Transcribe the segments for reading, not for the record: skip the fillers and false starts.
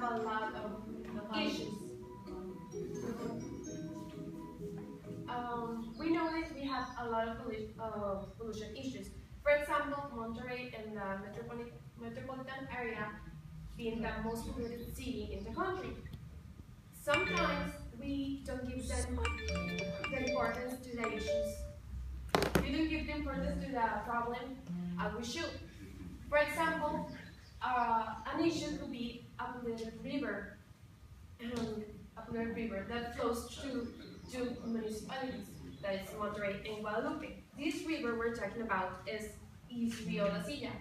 a lot of issues. We know that we have a lot of pollution issues. For example, Monterrey and the metropolitan area being the most polluted city in the country. Sometimes we don't give them the importance to the issues. We don't give the importance to the problem as we should. For example, an issue could be a polluted river, that flows through two municipalities, that is Monterrey and Guadalupe. This river we're talking about is Rio La Silla,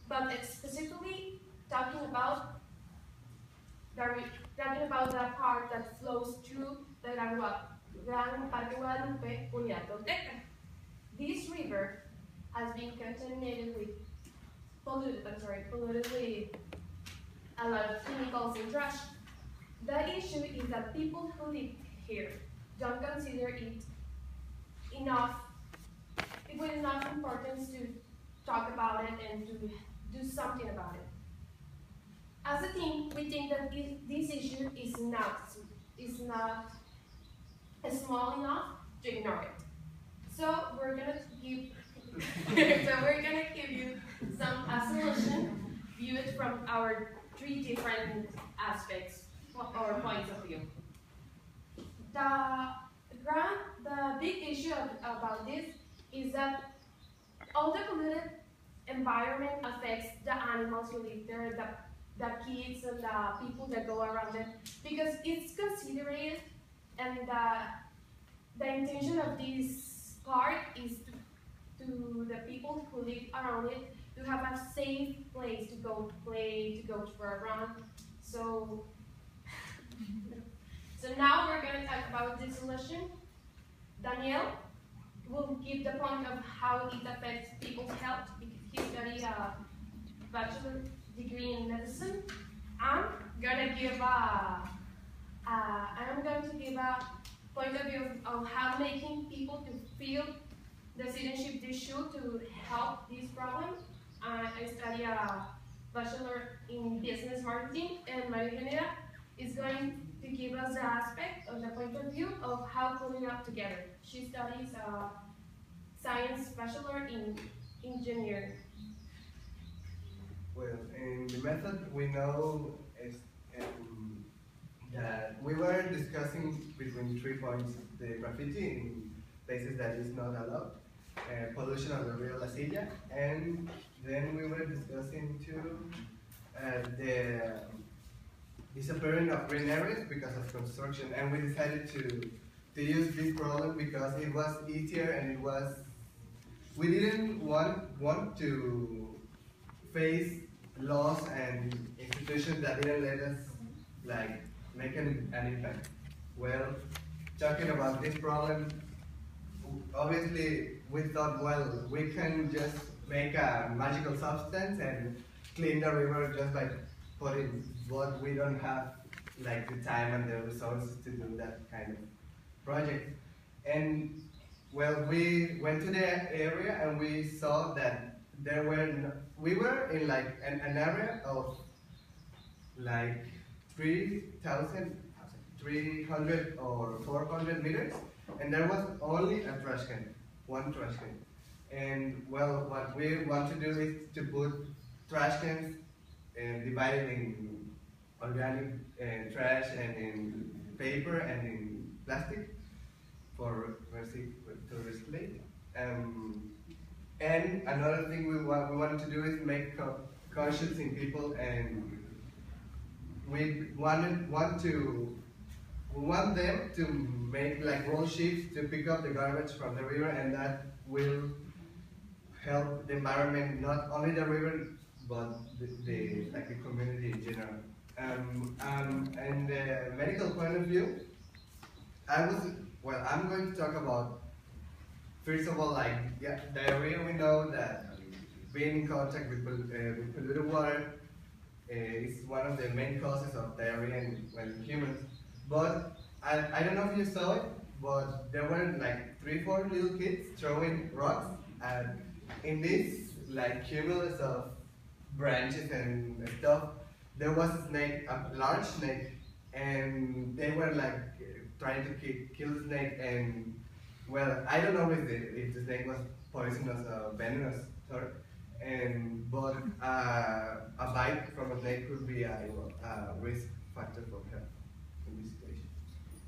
but it's specifically talking about the part that flows through the Gran Parque Guadalupe Unidad Tolteca. This river has been contaminated with polluted with a lot of chemicals and trash. The issue is that people who live here don't consider it with enough importance to talk about it and to do something about it. As a team, we think that this issue is not small enough to ignore it. So we're gonna give you a solution viewed from our three different aspects or points of view. The big issue about this is that all the polluted environment affects the animals who live there, the kids and the people that go around it, because it's considered, and the intention of this part is to the people who live around it to have a safe place to go play, to go for a run. So now we're going to talk about the solution. Daniel will give the point of how it affects people's health, because he studied a bachelor degree in medicine. I'm going to give a point of view of how making people to feel the citizenship they should to help this problem. I study a bachelor in business marketing, and Maria Eugenia is going to give us the aspect of the point of view of how putting it up together. She studies a science bachelor in engineering. Well, in the method we know is that we were discussing between 3 points: the graffiti in places that is not allowed, pollution of the Rio La Silla, and then we were discussing too the disappearing of green areas because of construction, and we decided to use this problem because it was easier, and we didn't want to face laws and institutions that didn't let us make an impact. Well, talking about this problem, obviously we thought, well, we can just make a magical substance and clean the river just by putting, but we don't have the time and the resources to do that kind of project. And well, we went to the area and we saw that we were in an area of 300 or 400 meters, and there was only a trash can, one trash can. And well, what we want to do is to put trash cans and divided in organic trash and in paper and in plastic to recycle. And another thing we wanted to do is make conscience in people, and we want them to make roll sheets to pick up the garbage from the river, and that will help the environment, not only the river but the community in general. And the medical point of view, I'm going to talk about, first of all, diarrhea. We know that being in contact with polluted water is one of the main causes of diarrhea in humans. But I don't know if you saw it, but there were 3-4 little kids throwing rocks in this cumulus of branches and stuff, there was a snake, a large snake, and they were like trying to kill the snake. And well, I don't know if the snake was poisonous or venomous, sorry. But a bite from a snake could be a risk factor for health in this situation.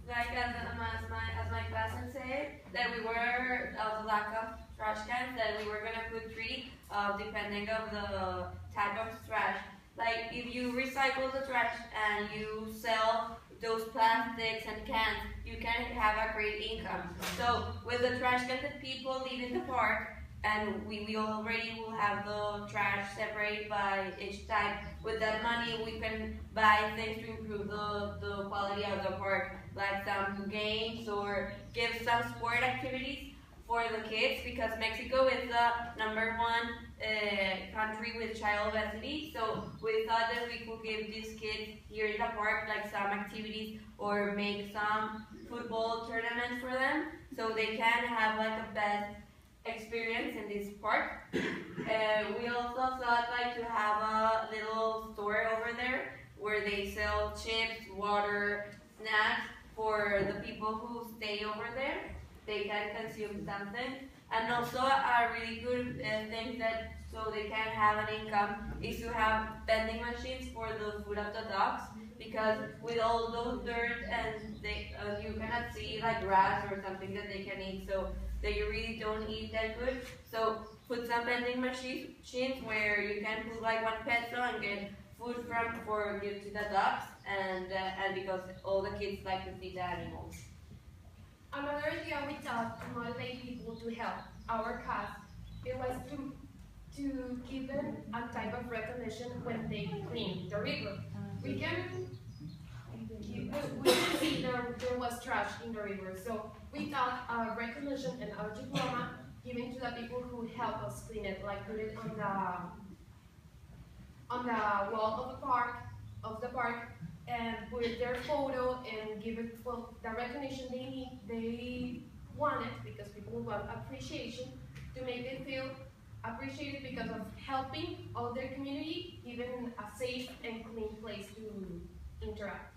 Like as my classmate said, that we were of the lack of trash cans, that we were gonna put three, depending of the type of trash. Like if you recycle the trash and you sell those plastics and cans, you can have a great income. So with the trash cans that people leave in the park, and we already will have the trash separated by each type. With that money, we can buy things to improve the quality of the park, like some games or give some sport activities for the kids, because Mexico is the #1 country with child obesity. So we thought that we could give these kids here in the park like some activities or make some football tournaments for them, so they can have like a best experience in this park. We also thought like to have a little store over there where they sell chips, water, snacks for the people who stay over there. They can consume something. And also a really good thing that so they can have an income is to have vending machines for the food of the dogs, because with all those dirt and you cannot see like grass or something that they can eat, so they really don't eat that good. So put some vending machines where you can put like 1 peso and get food for give to the dogs, and because all the kids like to feed the animals. Another idea we thought to motivate people to help our cast, it was to give them a type of recognition when they clean the river. We can see there was trash in the river, so we thought a recognition and our diploma given to the people who help us clean it, like put it on the wall of the park, and put their photo and give it the recognition they want it, because people want appreciation, to make them feel appreciated because of helping all their community, given a safe and clean place to interact.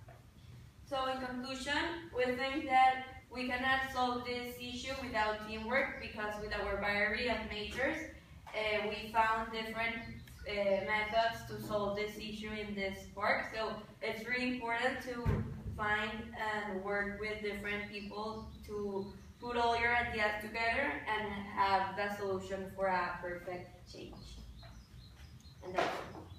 So in conclusion, we think that we cannot solve this issue without teamwork, because with our variety of majors, we found different methods to solve this issue in this park. So it's really important to find and work with different people to put all your ideas together and have the solution for a perfect change. And that's it.